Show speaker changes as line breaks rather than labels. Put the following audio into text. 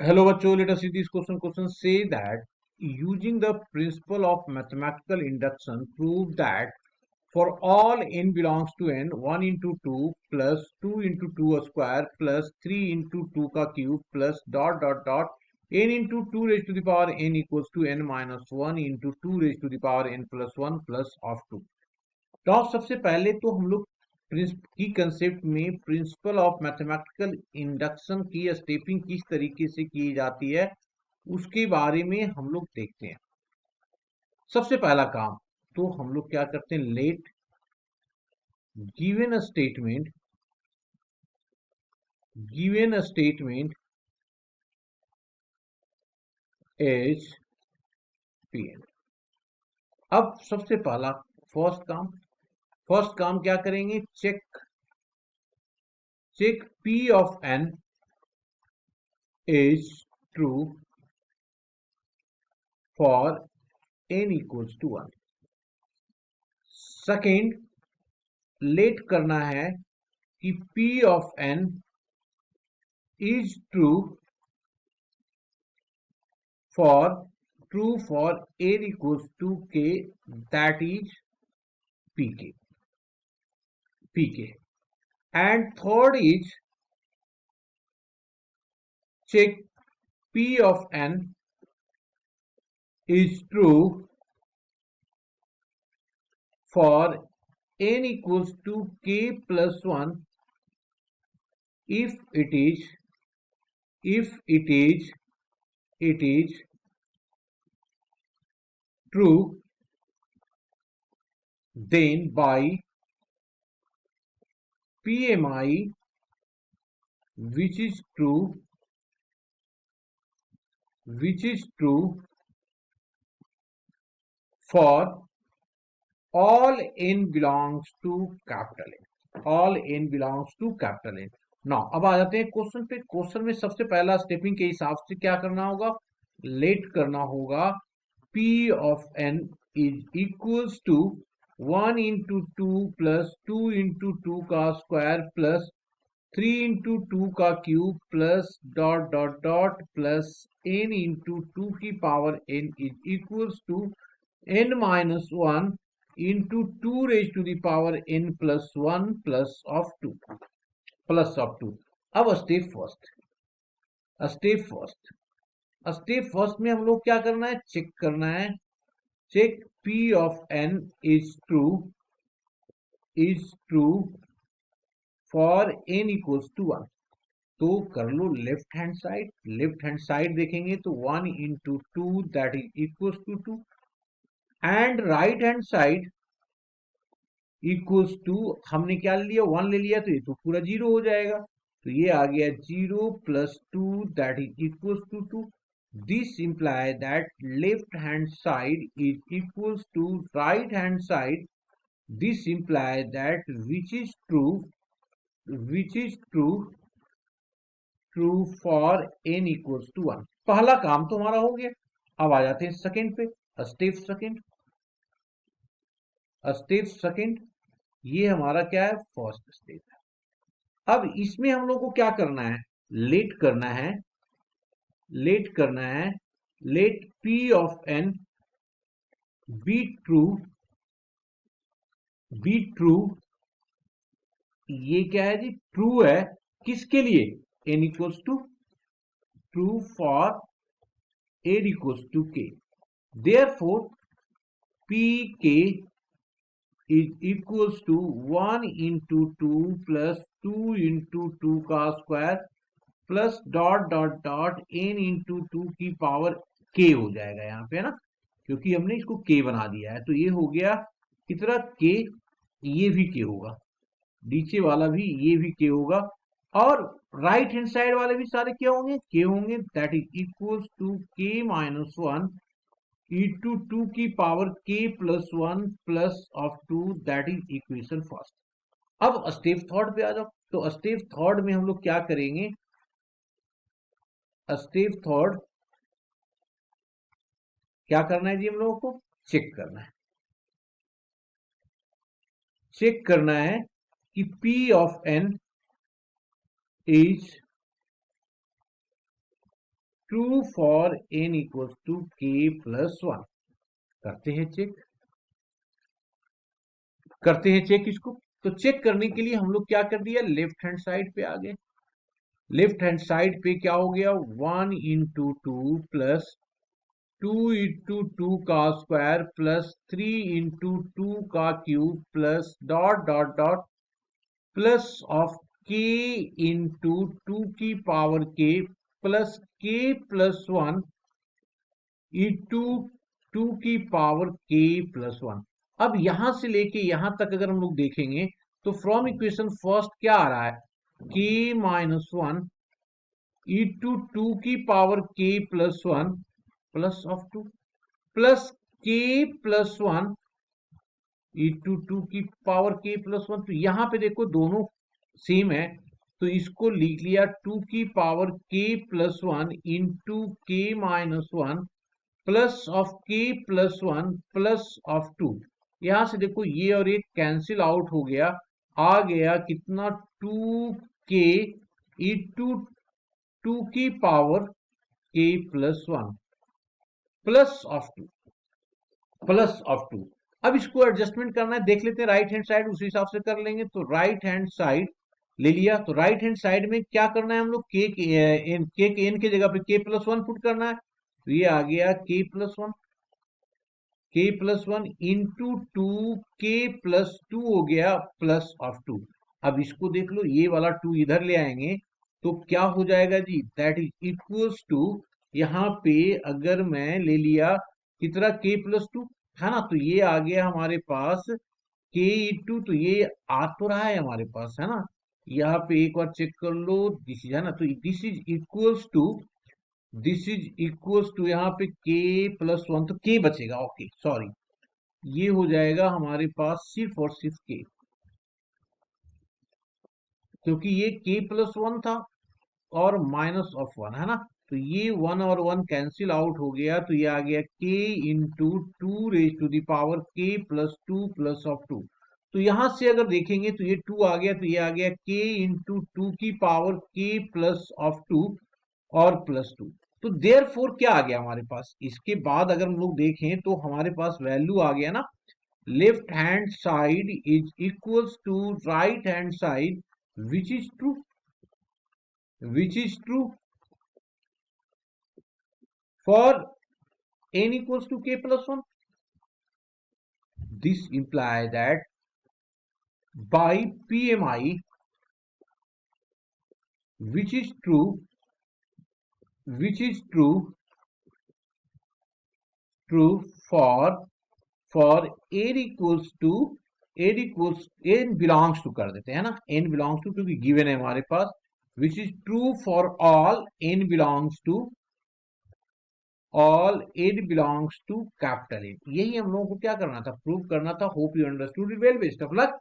Hello, bachcho. Let us see this question. Question say that using the principle of mathematical induction, prove that for all n belongs to n, 1 into 2 plus 2 into 2 a square plus 3 into 2 का cube plus dot dot dot n into 2 raised to the power n equals to n minus 1 into 2 raised to the power n plus 1 plus of 2. तो आप सबसे पहले तो हम लोग की concept में प्रिंसिपल ऑफ मैथमेटिकल इंडक्शन की स्टेपिंग किस तरीके से की जाती है उसके बारे में हम लोग देखते हैं। सबसे पहला काम तो हम लोग क्या करते हैं, let given a statement is PN. अब सबसे पहला फर्स्ट काम क्या करेंगे, check P of n is true for n equals to 1। Second, let करना है कि P of n is true for n equals to k, that is pk। And third is check P of n is true for n equals to k plus 1 if it is true, then by PMI which is true for all n belongs to capital N। Now अब आ जाते हैं question पे। Question में सबसे पहला stepping के हिसाब से क्या करना होगा, लेट करना होगा P of n is equals to 1 into 2 plus 2 into 2 का स्क्वायर प्लस 3 into 2 का cube plus dot dot dot plus n into 2 की power n is equals to n minus 1 into 2 raised to the power n plus 1 plus of 2 plus of 2। अब step first में हम लोग क्या करना है, check P of n is true for n equals to 1। तो कर लो लेफ्ट हैंड साइड देखेंगे तो 1 into 2 that is equals to 2 and right hand side equals to, हमने क्या ले लिया, 1 ले लिया तो ये तो पूरा 0 हो जाएगा, तो ये आ गया 0 plus 2 that is equals to 2। This imply that left hand side is equals to right hand side. This imply that which is true for n equals to 1। पहला काम तो हमारा हो गया। अब आ जाते हैं सेकंड पे, स्टेप सेकंड। ये हमारा क्या है, फर्स्ट स्टेप है। अब इसमें हम लोग को क्या करना है, लेट करना है let P of n be true. ये क्या है जी, ट्रू है किसके लिए, n equals to true for n equals to k। Therefore pk is equals to 1 into 2 plus 2 into 2 का square plus dot dot dot n into 2 की power k हो जाएगा यहाँ पे, है ना, क्योंकि हमने इसको k बना दिया है। तो ये हो गया कितना k, ये भी k होगा, नीचे वाला भी ये भी k होगा, और राइट हैंड साइड वाले भी सारे क्या होंगे, k होंगे। That is equals to k minus 1 into 2 की power k plus 1 plus of 2, that is equation first. अब स्टेप थर्ड पे आ जाओ। तो स्टेप थर्ड में हम लोग क्या करेंगे, स्टेप थर्ड क्या करना है जी, हम लोगों को चेक करना है कि P of n is true for n equals to k plus 1। करते हैं चेक इसको। तो चेक करने के लिए हम लोग क्या कर दिया, लेफ्ट हैंड साइड पे आ गए। लेफ्ट हैंड साइड पे क्या हो गया, 1 into two plus 2 into two का स्क्वायर प्लस 3 इंटू टू का cube plus dot dot dot plus of k into two की power k plus k plus 1 into two की पावर k प्लस 1। अब यहां से लेके यहां तक अगर हम लोग देखेंगे तो फ्रॉम इक्वेशन फर्स्ट क्या आ रहा है, k माइनस 1 इंटू टू की power k plus 1 plus of 2 plus k plus 1 into two की पावर k प्लस 1। तो यहां पे देखो दोनों सेम है, तो इसको लिख लिया 2 की power k plus 1 into k minus 1 plus of k plus 1 plus of 2। यहां से देखो ये और ये कैंसिल आउट हो गया, आ गया कितना 2k इंटू टू की power k plus 1 plus of 2 plus of 2। अब इसको एडजस्टमेंट करना है, देख लेते हैं राइट हैंड साइड, उसी हिसाब से कर लेंगे। तो राइट हैंड साइड ले लिया, तो राइट हैंड साइड में क्या करना है हम लोग, के एन के जगह पे k प्लस 1 पुट करना है। तो ये आ गया k प्लस 1 इंटू टू के प्लस 2 हो गया प्लस ऑफ 2। अब इसको देख लो, ये वाला 2 इधर ले आएंगे तो क्या हो जाएगा जी, दैट इज इक्वल्स टू, यहाँ पे अगर मैं ले लिया कितना k प्लस 2 है ना, तो ये आ गया हमारे पास k इंटू, तो ये आ तो रहा है हमारे पास है ना, यहाँ पे एक बार चेक कर लो, दिस इज है ना, तो दिस इज इक्वल्स टू यहाँ पे k प्लस 1, तो k बचेगा, ओके सॉरी, ये हो जाएगा हमारे पास सिर्फ और सिर्फ k, क्योंकि ये k प्लस 1 था और माइनस ऑफ 1 है ना, तो ये 1 और 1 कैंसिल आउट हो गया, तो ये आ गया k into two raise to the power k plus 2 plus of 2। तो यहां से अगर देखेंगे तो ये 2 आ गया, तो ये आ गया k इंटू टू की पावर k प्लस ऑफ 2 और प्लस 2। तो देयर फोर क्या आ गया हमारे पास, इसके बाद अगर हम लोग देखें तो हमारे पास वैल्यू आ गया ना, left hand side is equals to right hand side which is true, which is true for n equals to k plus 1. This implies that by PMI, which is true, for n belongs to कर देते हैं ना, n belongs to क्योंकि given है हमारे पास, which is true for all n belongs to all it belongs to capital N। यही हम लोगों को क्या करना था, प्रूव करना था। Hope you understood it well, best of luck.